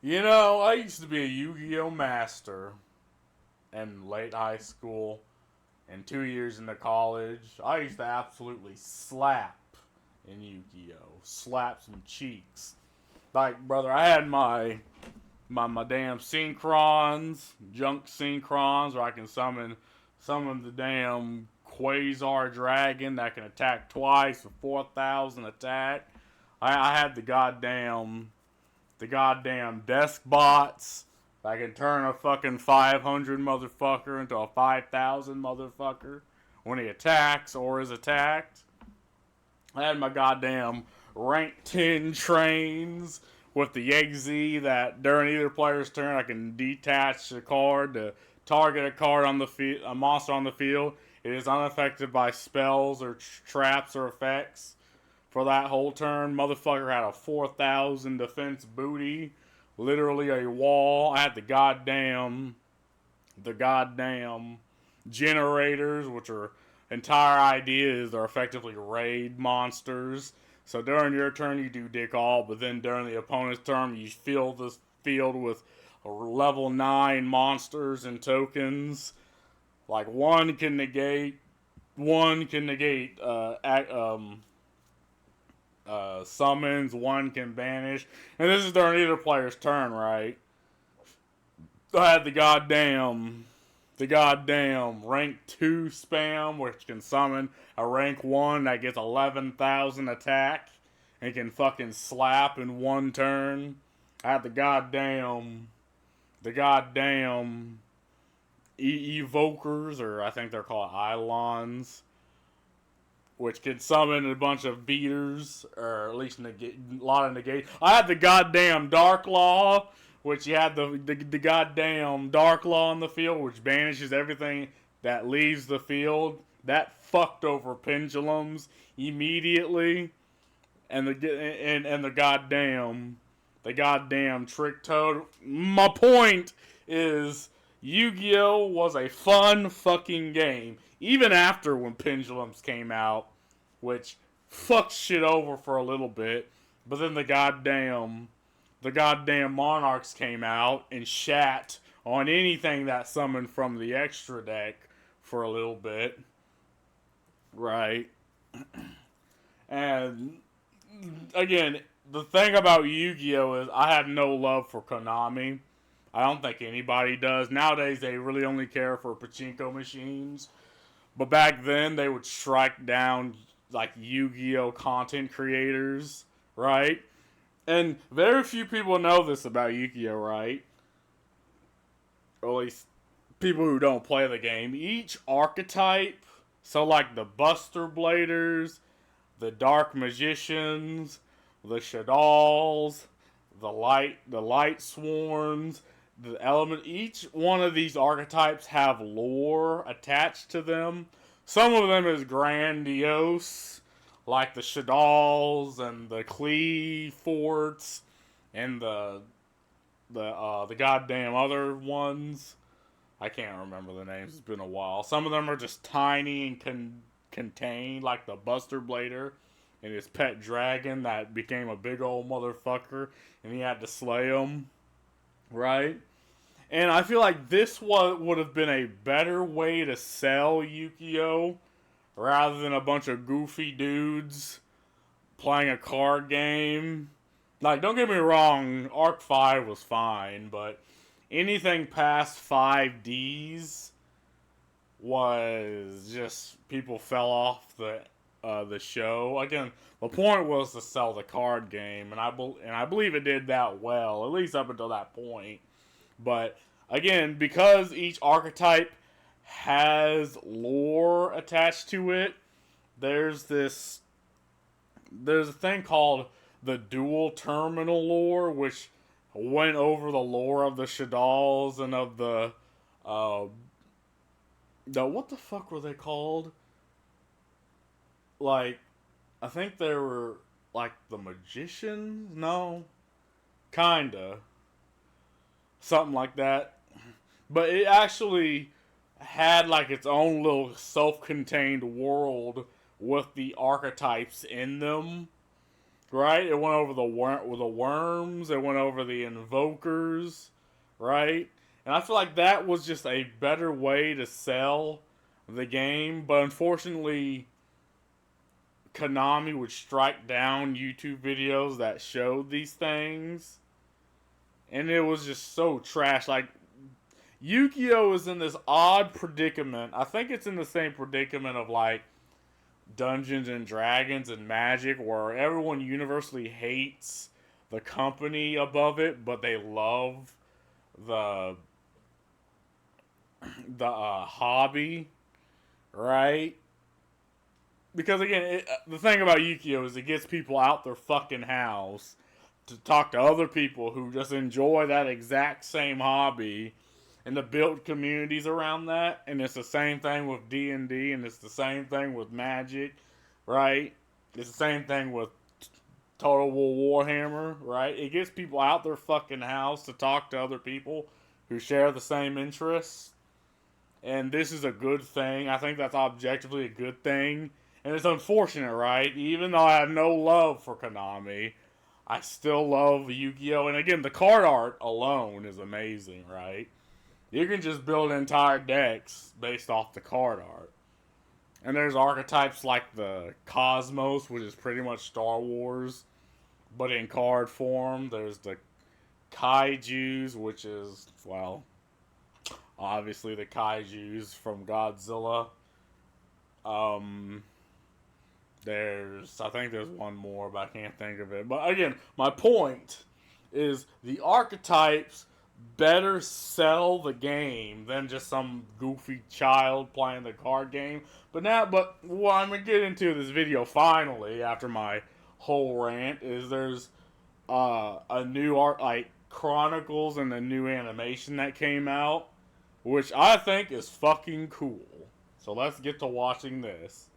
I used to be a Yu-Gi-Oh master in late high school and 2 years into college. I used to absolutely slap in Yu-Gi-Oh, slap some cheeks. Like, brother, I had my damn synchrons, junk synchrons, where I can summon the damn Quasar Dragon that can attack twice with 4,000 attack. I had the goddamn desk bots. I can turn a fucking 500 motherfucker into a 5,000 motherfucker when he attacks or is attacked. I had my goddamn rank 10 trains with the XZ that during either player's turn I can detach a card to target a card on the field, a monster on the field. It is unaffected by spells or traps or effects for that whole turn. Motherfucker had a 4,000 defense booty, literally a wall. I had the goddamn generators, which are entire idea is they're effectively raid monsters. So during your turn you do dick all, but then during the opponent's turn you fill the field with level 9 monsters and tokens. Like one can negate summons, one can banish, and this is during either player's turn, right? I had the goddamn rank 2 spam, which can summon a rank 1 that gets 11,000 attack and can fucking slap in one turn. I had the goddamn evokers, or I think they're called Ilons, which could summon a bunch of beaters, or at least negate, a lot of negate. I had the goddamn Dark Law, which you had the goddamn Dark Law on the field, which banishes everything that leaves the field. That fucked over pendulums immediately, and the goddamn Trick Toad. My point is, Yu-Gi-Oh was a fun fucking game, even after when pendulums came out, which fucked shit over for a little bit. But then the goddamn Monarchs came out and shat on anything that summoned from the extra deck for a little bit, right? And again, the thing about Yu-Gi-Oh is I have no love for Konami. I don't think anybody does. Nowadays, they really only care for pachinko machines. But back then, they would strike down like Yu-Gi-Oh content creators, right? And very few people know this about Yu-Gi-Oh, right? Or at least people who don't play the game. Each archetype, so like the Buster Bladers, the Dark Magicians, the Shaddolls, the Light Swarms, the Element. Each one of these archetypes have lore attached to them. Some of them is grandiose, like the Shaddolls and the Klee forts and the goddamn other ones. I can't remember the names. It's been a while. Some of them are just tiny and contained, like the Buster Blader and his pet dragon that became a big old motherfucker, and he had to slay him, right? And I feel like this would have been a better way to sell Yu-Gi-Oh! Rather than a bunch of goofy dudes playing a card game. Like, don't get me wrong, Arc 5 was fine, but anything past 5Ds was just people fell off the show. Again, the point was to sell the card game, and I believe it did that well, at least up until that point. But again, because each archetype has lore attached to it, there's this there's a thing called the dual terminal lore, which went over the lore of the Shaddolls and of uh the what the fuck were they called? Like, I think they were like the magicians? No, kinda something like that. But it actually had like its own little self-contained world with the archetypes in them, right? It went over the worms. It went over the invokers, right? And I feel like that was just a better way to sell the game. But unfortunately, Konami would strike down YouTube videos that showed these things. And it was just so trash. Like, Yu-Gi-Oh! Is in this odd predicament. I think it's in the same predicament of, like, Dungeons and Dragons and Magic, where everyone universally hates the company above it, but they love the hobby, right? Because again, the thing about Yu-Gi-Oh! Is it gets people out their fucking house to talk to other people who just enjoy that exact same hobby and to build communities around that. And it's the same thing with D&D, and it's the same thing with Magic, right? It's the same thing with Total War Warhammer, right? It gets people out their fucking house to talk to other people who share the same interests. And this is a good thing. I think that's objectively a good thing. And it's unfortunate, right? Even though I have no love for Konami, I still love Yu-Gi-Oh! And again, the card art alone is amazing, right? You can just build entire decks based off the card art. And there's archetypes like the Cosmos, which is pretty much Star Wars, but in card form. There's the Kaijus, which is, well, obviously the Kaijus from Godzilla. I think there's one more, but I can't think of it. But again, my point is the archetypes better sell the game than just some goofy child playing the card game. But what I'm gonna get into this video finally, after my whole rant, is there's a new art, like Chronicles, and the new animation that came out, which I think is fucking cool. So let's get to watching this.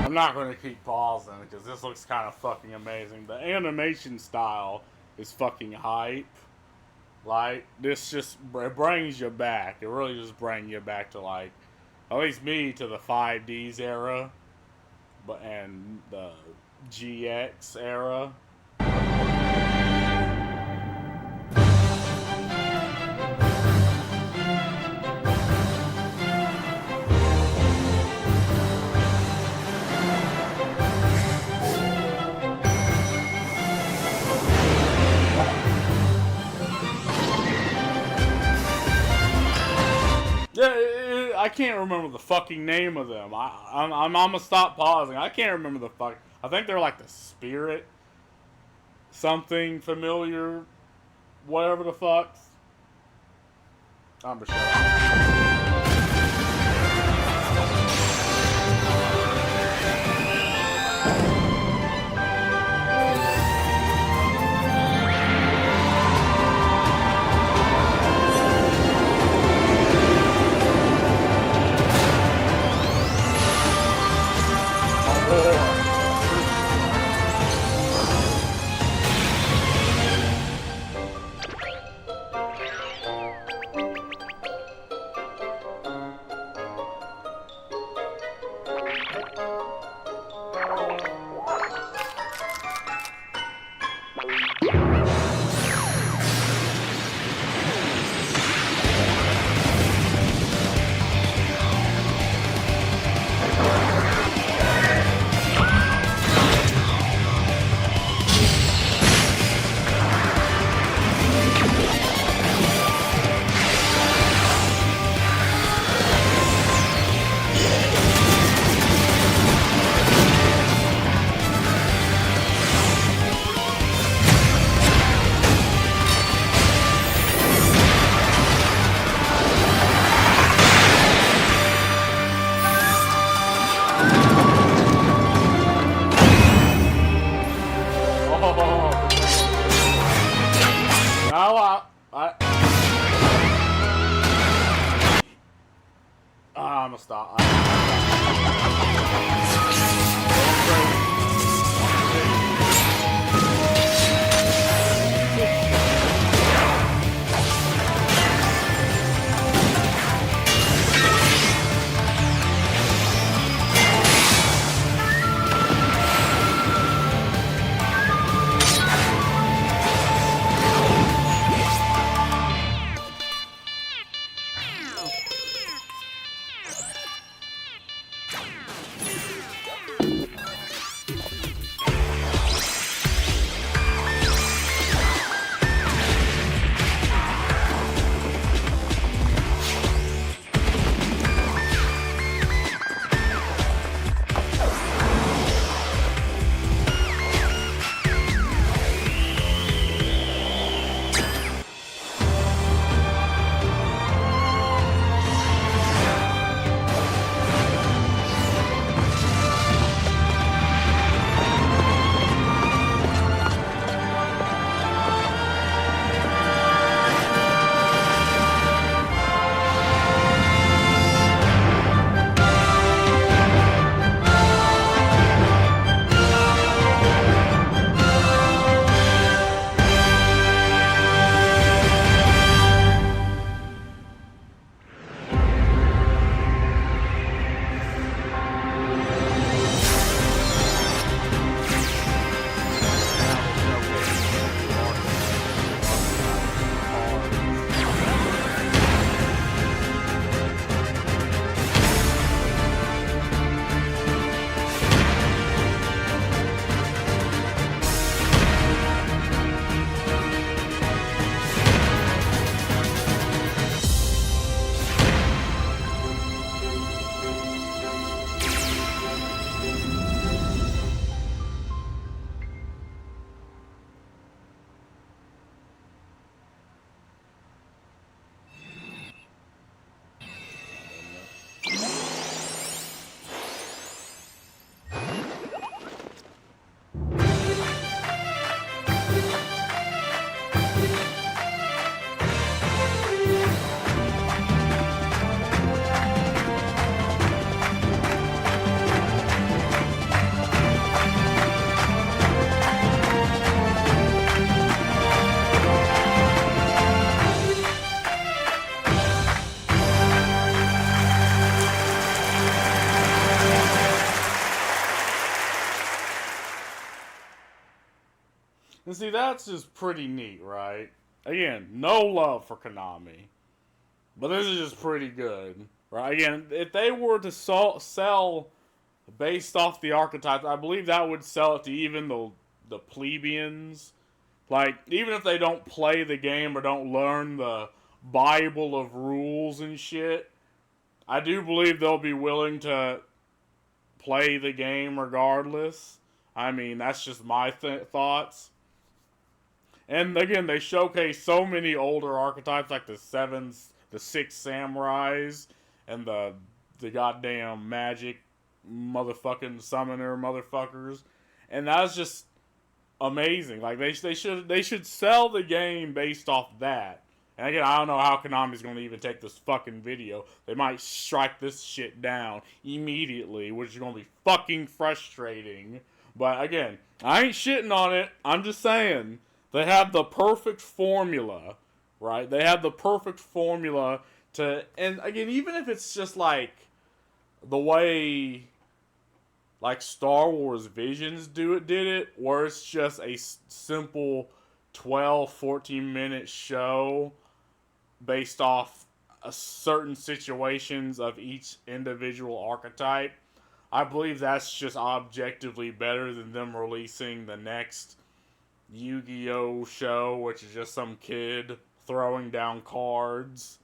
I'm not going to keep pausing because this looks kind of fucking amazing. The animation style is fucking hype. Like, this just, it brings you back. It really just brings you back to, like, at least me, to the 5Ds era, and the GX era. Yeah, I can't remember the fucking name of them. I'm gonna stop pausing. I can't remember the fuck. I think they're like the Spirit, something familiar, whatever the fuck. I'm gonna shut up. gonna stop. And see, that's just pretty neat, right? Again, no love for Konami. But this is just pretty good, right? Again, if they were to sell based off the archetypes, I believe that would sell it to even the plebeians. Like, even if they don't play the game or don't learn the Bible of rules and shit, I do believe they'll be willing to play the game regardless. I mean, that's just my thoughts. And again, they showcase so many older archetypes like the six samurais, and the goddamn magic motherfucking summoner motherfuckers, and that's just amazing. Like they should sell the game based off that. And again, I don't know how Konami's going to even take this fucking video. They might strike this shit down immediately, which is going to be fucking frustrating. But again, I ain't shitting on it. I'm just saying they have the perfect formula, right? They have the perfect formula to, and again, even if it's just like the way like Star Wars Visions did it, where it's just a simple 12, 14-minute show based off certain situations of each individual archetype. I believe that's just objectively better than them releasing the next Yu-Gi-Oh show, which is just some kid throwing down cards.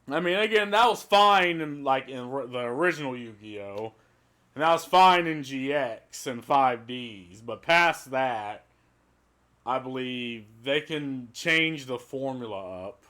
I mean, again, that was fine in the original Yu-Gi-Oh, and that was fine in GX and 5Ds, but past that, I believe they can change the formula up,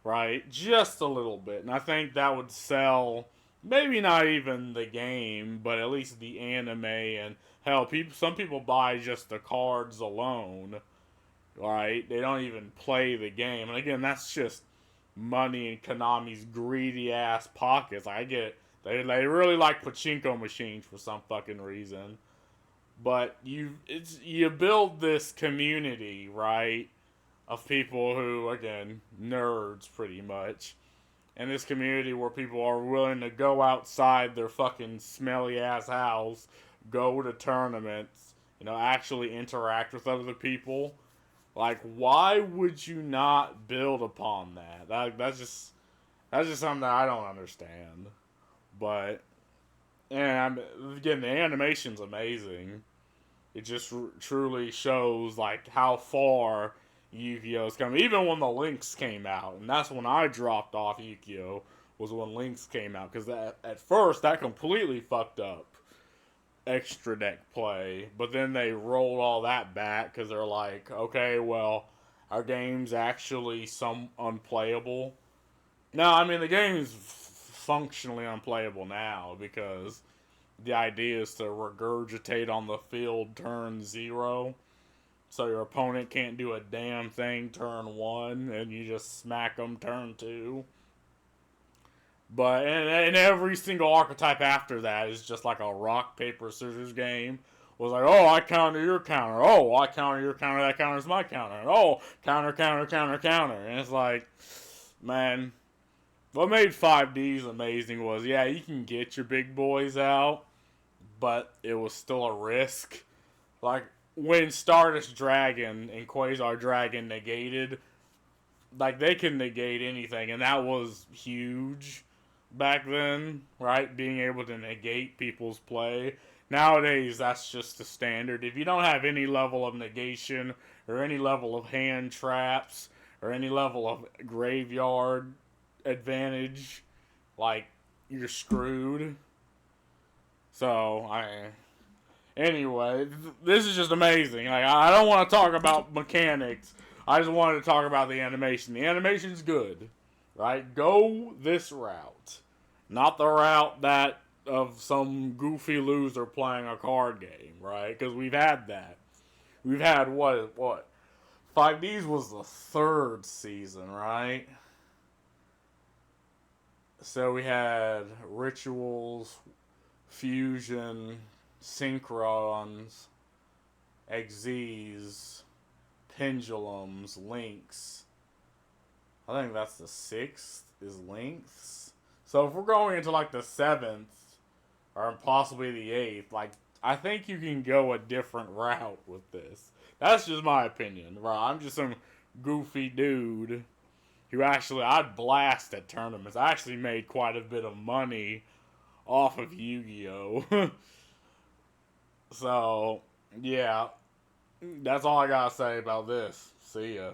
right? Just a little bit. And I think that would sell, maybe not even the game, but at least the anime. And hell, some people buy just the cards alone, right? They don't even play the game. And again, that's just money in Konami's greedy ass pockets. I get it. They really like pachinko machines for some fucking reason. But you build this community, right? Of people who, again, nerds pretty much. And this community where people are willing to go outside their fucking smelly ass house, go to tournaments, actually interact with other people. Like, why would you not build upon that? That's just something that I don't understand. But and again, the animation's amazing. It just truly shows like how far Yu-Gi-Oh's come. Even when the Lynx came out, and that's when I dropped off Yu-Gi-Oh, was when Lynx came out, because at first that completely fucked up extra deck play, but then they rolled all that back because they're like, okay, well, our game's actually some unplayable. No, I mean the game's functionally unplayable now because the idea is to regurgitate on the field turn 0, so your opponent can't do a damn thing turn 1, and you just smack them turn 2. But and every single archetype after that is just like a rock paper scissors game. Was like, oh, I counter your counter. Oh, I counter your counter. That counters my counter. And oh, counter, counter, counter, counter. And it's like, man, what made 5Ds amazing was, yeah, you can get your big boys out, but it was still a risk. Like when Stardust Dragon and Quasar Dragon negated, like they can negate anything, and that was huge back then, right? Being able to negate people's play. Nowadays, that's just the standard. If you don't have any level of negation or any level of hand traps or any level of graveyard advantage, like you're screwed. So anyway, this is just amazing. Like I don't want to talk about mechanics. I just wanted to talk about the animation. The animation's good, right? Go this route, not the route that of some goofy loser playing a card game, right? Because we've had that. We've had what? 5Ds was the third season, right? So we had rituals, fusion, synchrons, XZs, pendulums, links. I think that's the sixth is lengths. So if we're going into like the seventh or possibly the eighth, like I think you can go a different route with this. That's just my opinion, right? I'm just some goofy dude who actually I'd blast at tournaments. I actually made quite a bit of money off of Yu-Gi-Oh. So yeah, that's all I gotta say about this. See ya.